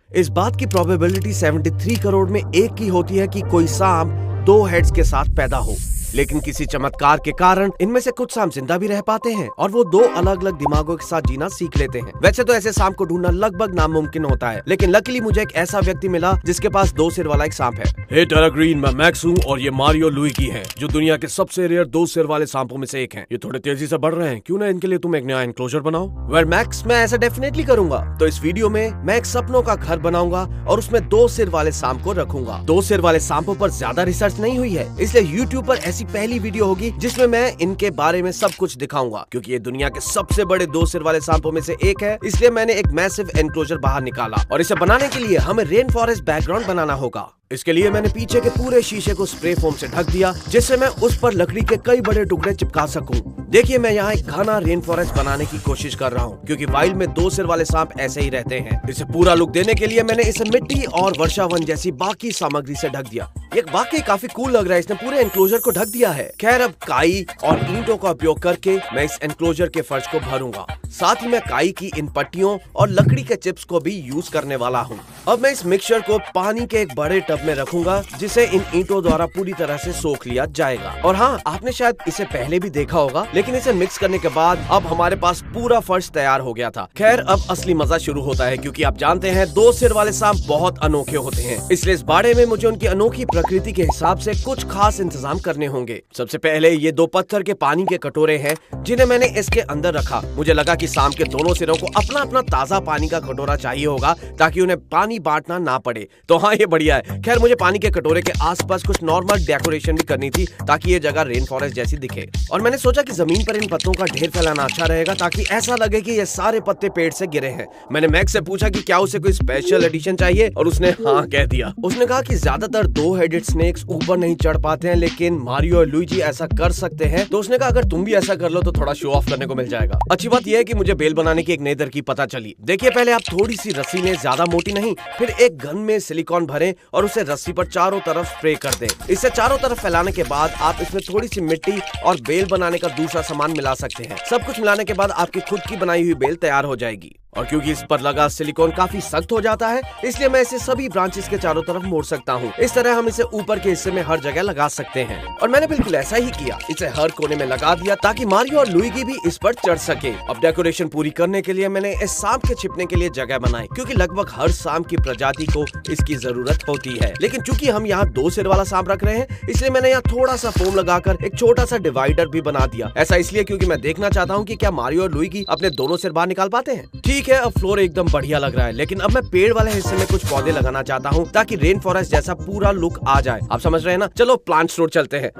इस बात की प्रोबेबिलिटी 73 करोड़ में एक की होती है कि कोई सांप 2 हेड्स के साथ पैदा हो, लेकिन किसी चमत्कार के कारण इनमें से कुछ सांप जिंदा भी रह पाते हैं और वो 2 अलग अलग दिमागों के साथ जीना सीख लेते हैं। वैसे तो ऐसे सांप को ढूंढना लगभग नामुमकिन होता है, लेकिन लकीली मुझे एक ऐसा व्यक्ति मिला जिसके पास 2 सिर वाला एक सांप है। हे टेरा ग्रीन, मैं मैक्स हूँ और ये मारियो लुइगी है, जो दुनिया के सबसे रेयर 2 सिर वाले सांपों में से एक हैं। ये थोड़े तेजी से बढ़ रहे हैं, क्यों ना इनके लिए तुम एक नया एनक्लोजर बनाओ? वेल मैक्स, मैं ऐसा डेफिनेटली करूंगा। तो इस वीडियो में मैं एक सपनों का घर बनाऊंगा और उसमें 2 सिर वाले सांप को रखूंगा। 2 सिर वाले सांपों पर ज्यादा रिसर्च नहीं हुई है, इसलिए यूट्यूब पर ऐसी पहली वीडियो होगी जिसमें मैं इनके बारे में सब कुछ दिखाऊंगा। क्योंकि ये दुनिया के सबसे बड़े 2 सिर वाले सांपों में से एक है, इसलिए मैंने एक मैसिव एनक्लोजर बाहर निकाला और इसे बनाने के लिए हमें रेन फॉरेस्ट बैकग्राउंड बनाना होगा। इसके लिए मैंने पीछे के पूरे शीशे को स्प्रे फोम से ढक दिया, जिससे मैं उस पर लकड़ी के कई बड़े टुकड़े चिपका सकूं। देखिए, मैं यहाँ एक घना रेन फॉरेस्ट बनाने की कोशिश कर रहा हूँ, क्योंकि वाइल्ड में 2 सिर वाले सांप ऐसे ही रहते हैं। इसे पूरा लुक देने के लिए मैंने इसे मिट्टी और वर्षावन जैसी बाकी सामग्री से ढक दिया। ये वाकई काफी कूल लग रहा है, इसने पूरे एनक्लोजर को ढक दिया है। खैर, अब काई और ईंटों का उपयोग करके मैं इस एनक्लोजर के फर्श को भरूंगा। साथ ही मैं काई की इन पट्टियों और लकड़ी के चिप्स को भी यूज करने वाला हूँ। अब मैं इस मिक्सचर को पानी के एक बड़े टब में रखूंगा, जिसे इन ईंटों द्वारा पूरी तरह से सोख लिया जाएगा। और हाँ, आपने शायद इसे पहले भी देखा होगा, लेकिन इसे मिक्स करने के बाद अब हमारे पास पूरा फर्श तैयार हो गया था। खैर, अब असली मजा शुरू होता है, क्योंकि आप जानते हैं 2 सिर वाले सांप बहुत अनोखे होते हैं, इसलिए इस बाड़े में मुझे उनकी अनोखी प्रकृति के हिसाब से कुछ खास इंतजाम करने होंगे। सबसे पहले ये 2 पत्थर के पानी के कटोरे हैं, जिन्हें मैंने इसके अंदर रखा। मुझे लगा कि सांप के दोनों सिरों को अपना अपना ताजा पानी का कटोरा चाहिए होगा, ताकि उन्हें पानी बांटना ना पड़े। तो हाँ, ये बढ़िया है। खैर, मुझे पानी के कटोरे के आसपास कुछ नॉर्मल डेकोरेशन भी करनी थी, ताकि ये जगह रेन फॉरेस्ट जैसी दिखे। और मैंने सोचा कि जमीन पर इन पत्तों का ढेर फैलाना अच्छा रहेगा, ताकि ऐसा लगे कि ये सारे पत्ते पेड़ से गिरे हैं। मैंने मैक्स से पूछा कि क्या उसे कोई स्पेशल एडिशन चाहिए, और उसने हाँ कह दिया। उसने कहा कि ज्यादातर 2 हेडेड स्नेक्स ऊपर नहीं चढ़ पाते हैं, लेकिन मारियो और लुइगी ऐसा कर सकते हैं। तो उसने कहा अगर तुम भी ऐसा कर लो तो थोड़ा शो ऑफ करने को मिल जाएगा। अच्छी बात यह है कि मुझे बेल बनाने की एक नई तरकीब पता चली। देखिए, पहले आप थोड़ी सी रस्सी लें, ज्यादा मोटी नहीं, फिर एक गन में सिलिकॉन भरें और उसे रस्सी पर चारों तरफ स्प्रे कर दें। इसे चारों तरफ फैलाने के बाद आप इसमें थोड़ी सी मिट्टी और बेल बनाने का दूसरा सामान मिला सकते हैं। सब कुछ मिलाने के बाद आपकी खुद की बनाई हुई बेल तैयार हो जाएगी। और क्योंकि इस पर लगा सिलिकॉन काफी सख्त हो जाता है, इसलिए मैं इसे सभी ब्रांचेस के चारों तरफ मोड़ सकता हूँ। इस तरह हम इसे ऊपर के हिस्से में हर जगह लगा सकते हैं। और मैंने बिल्कुल ऐसा ही किया, इसे हर कोने में लगा दिया, ताकि मारियो और लुइगी भी इस पर चढ़ सके। अब डेकोरेशन पूरी करने के लिए मैंने इस सांप के छिपने के लिए जगह बनाई, क्योंकि लगभग हर सांप की प्रजाति को इसकी जरूरत होती है। लेकिन चूंकि हम यहाँ 2 सिर वाला सांप रख रहे हैं, इसलिए मैंने यहाँ थोड़ा सा फोम लगाकर एक छोटा सा डिवाइडर भी बना दिया। ऐसा इसलिए क्योंकि मैं देखना चाहता हूँ कि क्या मारियो और लुइगी अपने दोनों सिर बाहर निकाल पाते हैं। ठीक है, अब फ्लोर एकदम बढ़िया लग रहा है, लेकिन अब मैं पेड़ वाले हिस्से में कुछ पौधे लगाना चाहता हूँ, ताकि रेन फॉरेस्ट जैसा पूरा लुक आ जाए। आप समझ रहे हैं ना? चलो प्लांट स्टोर चलते हैं।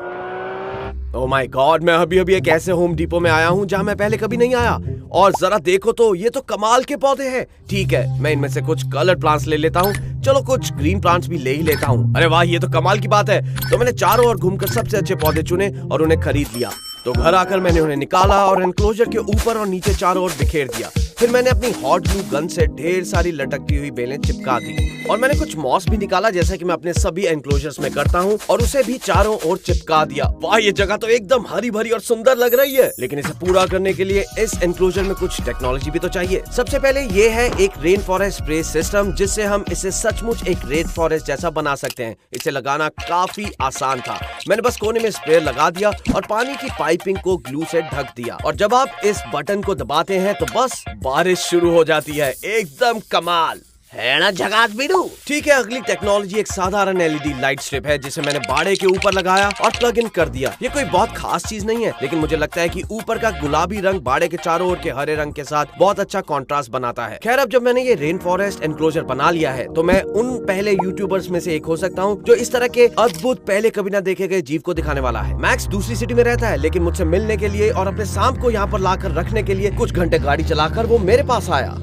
ओह माय गॉड, मैं अभी एक ऐसे होम डिपो में आया हूँ जहाँ मैं पहले कभी नहीं आया। और जरा देखो तो, ये तो कमाल के पौधे हैं। ठीक है, मैं इनमें से कुछ कलर प्लांट्स ले लेता हूँ। चलो कुछ ग्रीन प्लांट्स भी ले ही लेता हूँ। अरे वाह, ये तो कमाल की बात है। तो मैंने चारों ओर घूमकर सबसे अच्छे पौधे चुने और उन्हें खरीद लिया। तो घर आकर मैंने उन्हें निकाला और एनक्लोजर के ऊपर और नीचे चारों ओर बिखेर दिया। फिर मैंने अपनी हॉट ग्लू गन से ढेर सारी लटकती हुई बेलें चिपका दी और मैंने कुछ मॉस भी निकाला, जैसा कि मैं अपने सभी एनक्लोजर्स में करता हूँ, और उसे भी चारों ओर चिपका दिया। वाह, ये जगह तो एकदम हरी भरी और सुंदर लग रही है। लेकिन इसे पूरा करने के लिए इस एनक्लोजर में कुछ टेक्नोलॉजी भी तो चाहिए। सबसे पहले ये है एक रेन फॉरेस्ट स्प्रे सिस्टम, जिससे हम इसे सचमुच एक रेन फॉरेस्ट जैसा बना सकते हैं। इसे लगाना काफी आसान था। मैंने बस कोने में स्प्रे लगा दिया और पानी की पाइपिंग को ग्लू से ढक दिया, और जब आप इस बटन को दबाते हैं तो बस बारिश शुरू हो जाती है। एकदम कमाल है ना झकास बीडू? ठीक है, अगली टेक्नोलॉजी एक साधारण एलईडी लाइट स्ट्रिप है, जिसे मैंने बाड़े के ऊपर लगाया और प्लग इन कर दिया। ये कोई बहुत खास चीज नहीं है, लेकिन मुझे लगता है कि ऊपर का गुलाबी रंग बाड़े के चारों ओर के हरे रंग के साथ बहुत अच्छा कॉन्ट्रास्ट बनाता है। खैर, अब जब मैंने ये रेन फॉरेस्ट एनक्लोजर बना लिया है, तो मैं उन पहले यूट्यूबर्स में से एक हो सकता हूँ जो इस तरह के अद्भुत पहले कभी ना देखे गए जीव को दिखाने वाला है। मैक्स दूसरी सिटी में रहता है, लेकिन मुझसे मिलने के लिए और अपने सांप को यहाँ पर लाकर रखने के लिए कुछ घंटे गाड़ी चलाकर वो मेरे पास आया।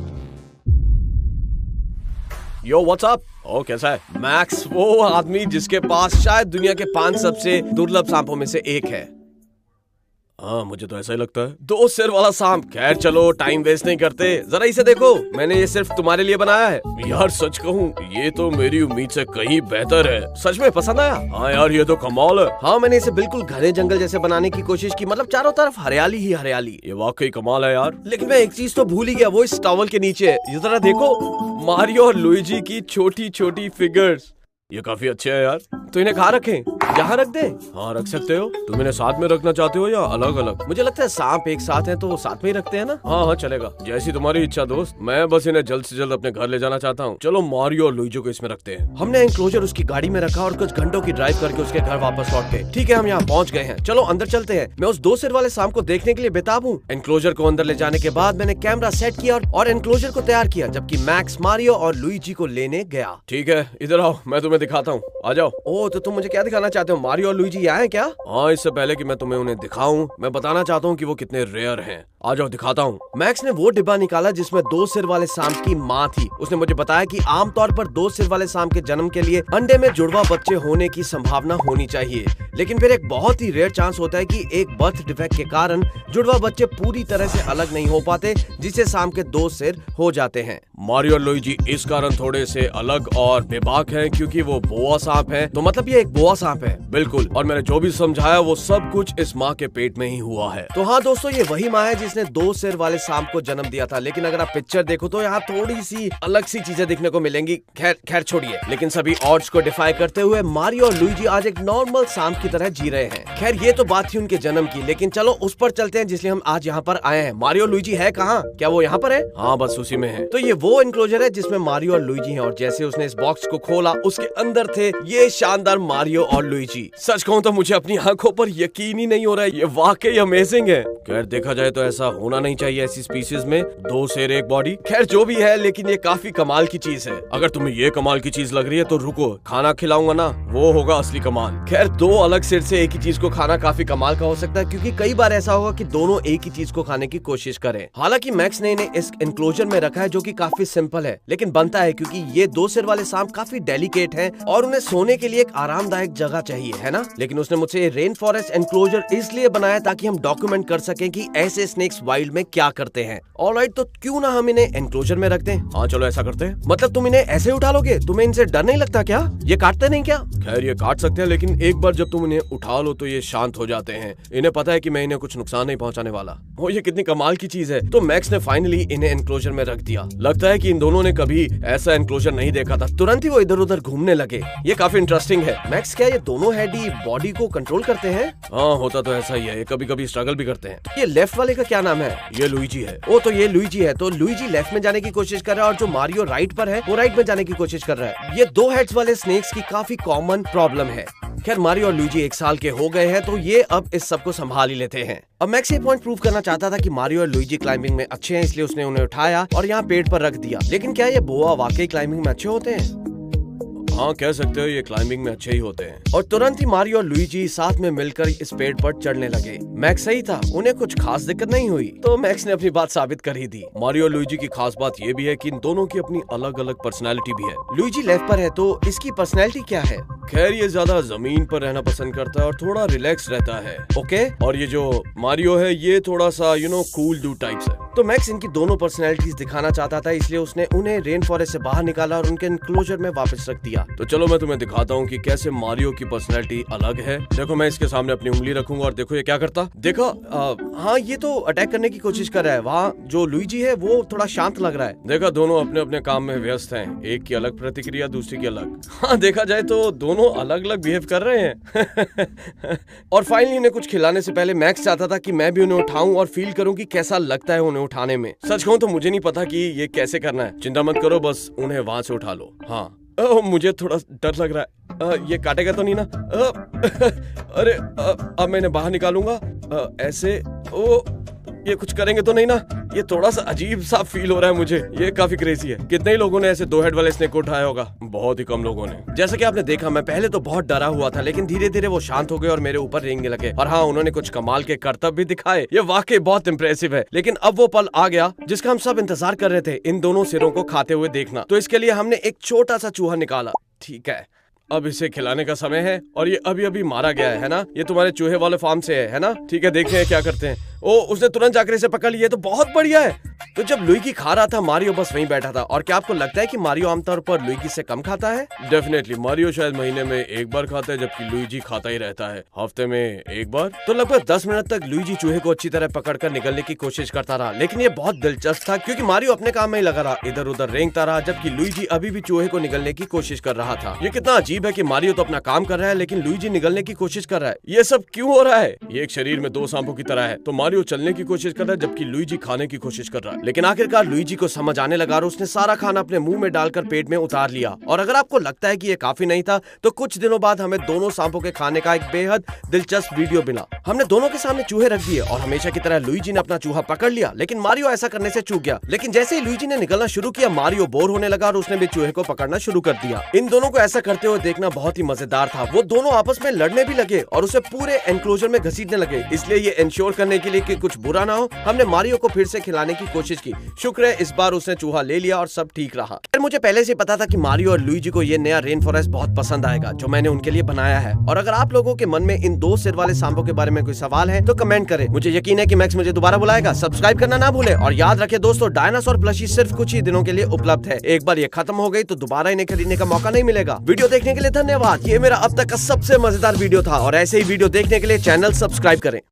Yo what's up? ओ कैसा है? मैक्स वो आदमी जिसके पास शायद दुनिया के 5 सबसे दुर्लभ सांपों में से एक है। हाँ मुझे तो ऐसा ही लगता है। 2 सिर वाला सांप। खैर चलो टाइम वेस्ट नहीं करते, जरा इसे देखो, मैंने ये सिर्फ तुम्हारे लिए बनाया है। यार सच कहूँ ये तो मेरी उम्मीद से कहीं बेहतर है। सच में पसंद आया? हाँ यार ये तो कमाल है। हाँ मैंने इसे बिल्कुल घने जंगल जैसे बनाने की कोशिश की, मतलब चारों तरफ हरियाली ही हरियाली। ये वाकई कमाल है यार। लेकिन मैं एक चीज तो भूल ही गया, वो इस टॉवल के नीचे है। ये जरा देखो, मारियो और लुइजी की छोटी छोटी फिगर्स। ये काफी अच्छे है यार। तो इन्हें कहाँ रखें? यहाँ रख दे? हाँ रख सकते हो। तुम इन्हें साथ में रखना चाहते हो या अलग अलग? मुझे लगता है सांप एक साथ हैं तो साथ में ही रखते हैं ना। हाँ हाँ चलेगा, जैसी तुम्हारी इच्छा दोस्त। मैं बस इन्हें जल्द से जल्द अपने घर ले जाना चाहता हूँ। चलो मारियो और लुइजी को इसमें रखते हैं। हमने एनक्लोजर उसकी गाड़ी में रखा और कुछ घंटों की ड्राइव करके उसके घर वापस लौट गए। ठीक है हम यहाँ पहुँच गए हैं, चलो अंदर चलते हैं। मैं उस 2 सिर वाले सांप को देखने के लिए बेताब हूँ। एनक्लोजर को अंदर ले जाने के बाद मैंने कैमरा सेट किया और एनक्लोजर को तैयार किया, जबकि मैक्स मारियो और लुइजी को लेने गया। ठीक है इधर आओ, मैं तुम्हें दिखाता हूँ, आ जाओ। ओह तो तुम मुझे क्या दिखाना चाहते हो? मारियो और लुइजी यहाँ हैं क्या? हाँ इससे पहले कि मैं तुम्हें उन्हें दिखाऊं, मैं बताना चाहता हूँ कि वो कितने रेयर हैं। आ जाओ दिखाता हूँ। मैक्स ने वो डिब्बा निकाला जिसमें 2 सिर वाले सांप की माँ थी। उसने मुझे बताया कि आमतौर पर 2 सिर वाले सांप के जन्म के लिए अंडे में जुड़वा बच्चे होने की संभावना होनी चाहिए, लेकिन फिर एक बहुत ही रेयर चांस होता है कि एक बर्थ डिफेक्ट के कारण जुड़वा बच्चे पूरी तरह से अलग नहीं हो पाते, जिससे सांप के 2 सिर हो जाते हैं। मारियो और लुइजी इस कारण थोड़े से अलग और बेबाक हैं क्योंकि वो बोआ सांप है। तो मतलब ये एक बोआ सांप है। बिल्कुल, और मैंने जो भी समझाया वो सब कुछ इस माँ के पेट में ही हुआ है। तो हाँ दोस्तों ये वही माँ है जिसने 2 सिर वाले सांप को जन्म दिया था। लेकिन अगर आप पिक्चर देखो तो यहाँ थोड़ी सी अलग सी चीजें दिखने को मिलेंगी। खैर छोड़िए, लेकिन सभी ऑड्स को डिफाई करते हुए मारियो और लुइजी आज एक नॉर्मल सांप की तरह जी रहे हैं। खैर ये तो बात थी उनके जन्म की, लेकिन चलो उस पर चलते हैं जिसलिए हम आज यहाँ पर आए हैं। मारियो लुइजी है कहाँ? क्या वो यहाँ पर है? हाँ बस उसी में है। तो ये वो एनक्लोजर है जिसमें मारियो और लुइजी हैं, और जैसे उसने इस बॉक्स को खोला उसके अंदर थे ये शानदार मारियो और लुइजी। सच कहूँ तो मुझे अपनी आंखों पर यकीन ही नहीं हो रहा है, ये वाकई अमेजिंग है। खैर देखा जाए तो ऐसा होना नहीं चाहिए ऐसी स्पीशीज में, 2 सिर एक बॉडी। खैर जो भी है, लेकिन ये काफी कमाल की चीज है। अगर तुम्हें ये कमाल की चीज लग रही है तो रुको, खाना खिलाऊंगा ना, वो होगा असली कमाल। खैर 2 अलग सिर से एक ही चीज को खाना काफी कमाल का हो सकता है, क्योंकि कई बार ऐसा होगा कि दोनों एक ही चीज को खाने की कोशिश करें। हालांकि मैक्स ने इन्हें इस एनक्लोजर में रखा है जो कि काफी सिंपल है, लेकिन बनता है क्योंकि ये 2 सिर वाले सांप काफी डेलिकेट हैं और उन्हें सोने के लिए एक आरामदायक जगह चाहिए, है ना। लेकिन उसने मुझसे ये रेन फॉरेस्ट एनक्लोजर इसलिए बनाया ताकि हम डॉक्यूमेंट कर सकें कि ऐसे स्नेक्स वाइल्ड में क्या करते हैं। ऑलराइट, तो क्यों ना हम इन्हें एनक्लोजर में रख दें। हाँ चलो ऐसा करते हैं। मतलब तुम इन्हें ऐसे उठा लोगे? तुम्हें इनसे डर नहीं लगता क्या? ये काटते नहीं क्या? खैर ये काट सकते हैं, लेकिन एक बार जब तुम इन्हें उठा लो तो ये शांत हो जाते हैं। इन्हें पता है कि मैं इन्हें कुछ नुकसान नहीं पहुंचाने वाला। वो ये कितनी कमाल की चीज है। तो मैक्स ने फाइनली इन्हें एनक्लोजर में रख दिया। लगता है कि इन दोनों ने कभी ऐसा एनक्लोजर नहीं देखा था, तुरंत ही वो इधर उधर घूमने लगे। ये काफी इंटरेस्टिंग है। मैक्स क्या ये दोनों हेड ही बॉडी को कंट्रोल करते हैं? हाँ होता तो ऐसा ही है, ये कभी कभी स्ट्रगल भी करते हैं। ये लेफ्ट वाले का क्या नाम है? ये लुइजी है। ओ तो ये लुइजी है। तो लुइजी लेफ्ट में जाने की कोशिश कर रहा है और जो मारियो राइट पर है वो राइट में जाने की कोशिश कर रहा है। ये 2 हेड्स वाले स्नेक्स की काफी कॉमन प्रॉब्लम है। खैर मारियो और लुइजी 1 साल के हो गए हैं तो ये अब इस सब को संभाल ही लेते हैं। अब मैक्स ये पॉइंट प्रूव करना चाहता था कि मारियो और लुइजी क्लाइंबिंग में अच्छे हैं, इसलिए उसने उन्हें उठाया और यहाँ पेड़ पर रख दिया। लेकिन क्या ये बोआ वाकई क्लाइंबिंग में अच्छे होते हैं? हाँ कह सकते हो, ये क्लाइंबिंग में अच्छे ही होते हैं। और तुरंत ही मारियो और लुइजी साथ में मिलकर इस पेड़ पर चढ़ने लगे। मैक्स सही था, उन्हें कुछ खास दिक्कत नहीं हुई। तो मैक्स ने अपनी बात साबित कर ही दी। मारियो और लुइजी की खास बात ये भी है कि इन दोनों की अपनी अलग अलग पर्सनैलिटी भी है। लुइजी लेफ्ट पर है तो इसकी पर्सनैलिटी क्या है? खैर ये ज्यादा जमीन पर रहना पसंद करता है और थोड़ा रिलैक्स रहता है। ओके, और ये जो मारियो है ये थोड़ा सा कूल डू टाइप्स है। तो मैक्स इनकी दोनों पर्सनैलिटीज दिखाना चाहता था, इसलिए उसने उन्हें रेन फॉरेस्ट से बाहर निकाला और उनके एनक्लोजर में वापस रख दिया। तो चलो मैं तुम्हें दिखाता हूँ कि कैसे मारियो की पर्सनैलिटी अलग है। देखो मैं इसके सामने अपनी उंगली रखूंगा और देखो ये क्या करता। देखो हाँ ये तो अटैक करने की कोशिश कर रहा है। वहाँ जो लुइजी है वो थोड़ा शांत लग रहा है। देखा दोनों अपने अपने काम में व्यस्त हैं, एक की अलग प्रतिक्रिया दूसरी की अलग। हाँ देखा जाए तो दोनों अलग अलग बिहेव कर रहे हैं। और फाइनली इन्हें कुछ खिलाने से पहले मैक्स चाहता था कि मैं भी उन्हें उठाऊं और फील करूं कि कैसा लगता है उन्हें उठाने में। सच कहूं तो मुझे नहीं पता कि ये कैसे करना है। चिंता मत करो, बस उन्हें वहां से उठा लो। हाँ मुझे थोड़ा डर लग रहा है। ये काटेगा तो नहीं ना? अरे अब मैं इन्हें बाहर निकालूंगा ऐसे। ओ ये कुछ करेंगे तो नहीं ना? ये थोड़ा सा अजीब सा फील हो रहा है मुझे। ये काफी क्रेजी है। कितने ही लोगों ने ऐसे 2 हेड वाले स्नेक को उठाया होगा? बहुत ही कम लोगों ने। जैसा कि आपने देखा मैं पहले तो बहुत डरा हुआ था, लेकिन धीरे धीरे वो शांत हो गए और मेरे ऊपर रेंगने लगे। और हाँ उन्होंने कुछ कमाल के करतब भी दिखाए। ये वाकई बहुत इंप्रेसिव है। लेकिन अब वो पल आ गया जिसका हम सब इंतजार कर रहे थे, इन दोनों सिरों को खाते हुए देखना। तो इसके लिए हमने एक छोटा सा चूहा निकाला। ठीक है अब इसे खिलाने का समय है और ये अभी अभी मारा गया है ना? ये तुम्हारे चूहे वाले फार्म से है ना? ठीक है, देखते हैं क्या करते हैं। ओ, उसने तुरंत जाकर इसे पकड़ लिया, तो बहुत बढ़िया है। तो जब लुइगी खा रहा था, मारियो बस वहीं बैठा था। और क्या आपको लगता है कि मारियो आमतौर पर लुइगी से कम खाता है? डेफिनेटली मारियो शायद महीने में एक बार खाता है, जबकि लुइगी खाता ही रहता है हफ्ते में एक बार। तो लगभग 10 मिनट तक लुइगी चूहे को अच्छी तरह पकड़कर निकलने की कोशिश करता रहा, लेकिन ये बहुत दिलचस्प था क्योंकि मारियो अपने काम में ही लगा रहा, इधर उधर रेंगता रहा, जबकि लुइगी अभी भी चूहे को निगलने की कोशिश कर रहा था। ये कितना अजीब है कि मारियो तो अपना काम कर रहा है, लेकिन लुइगी निगलने की कोशिश कर रहा है। ये सब क्यों हो रहा है? ये एक शरीर में दो सांपों की तरह है। तो मारियो चलने की कोशिश कर रहा है, जबकि लुइगी खाने की कोशिश कर रहा है। लेकिन आखिरकार लुइगी को समझ आने लगा और उसने सारा खाना अपने मुंह में डालकर पेट में उतार लिया। और अगर आपको लगता है कि ये काफी नहीं था, तो कुछ दिनों बाद हमें दोनों सांपों के खाने का एक बेहद दिलचस्प वीडियो मिला। हमने दोनों के सामने चूहे रख दिए और हमेशा की तरह लुइगी ने अपना चूहा पकड़ लिया, लेकिन मारियो ऐसा करने से चूक गया। लेकिन जैसे ही लुइगी ने निकलना शुरू किया, मारियो बोर होने लगा और उसने भी चूहे को पकड़ना शुरू कर दिया। इन दोनों को ऐसा करते हुए देखना बहुत ही मजेदार था। वो दोनों आपस में लड़ने भी लगे और उसे पूरे एनक्लोजर में घसीटने लगे। इसलिए ये इंश्योर करने के लिए कि कुछ बुरा ना हो, हमने मारियो को फिर से खिलाने की कोशिश की। शुक्र है इस बार उसने चूहा ले लिया और सब ठीक रहा। मुझे पहले से पता था कि मारियो और लुइगी को ये नया रेन फॉरेस्ट बहुत पसंद आएगा जो मैंने उनके लिए बनाया है। और अगर आप लोगों के मन में इन दो सिर वाले सांपों के बारे में कोई सवाल है तो कमेंट करें। मुझे यकीन है कि मैक्स मुझे दोबारा बुलाएगा। सब्सक्राइब करना ना भूले और याद रखें दोस्तों, डायनासोर प्लशी सिर्फ कुछ ही दिनों के लिए उपलब्ध है। एक बार ये खत्म हो गई तो दोबारा इन्हें खरीदने का मौका नहीं मिलेगा। वीडियो देखने के लिए धन्यवाद। ये मेरा अब तक का सबसे मजेदार वीडियो था और ऐसे ही वीडियो देखने के लिए चैनल सब्सक्राइब करें।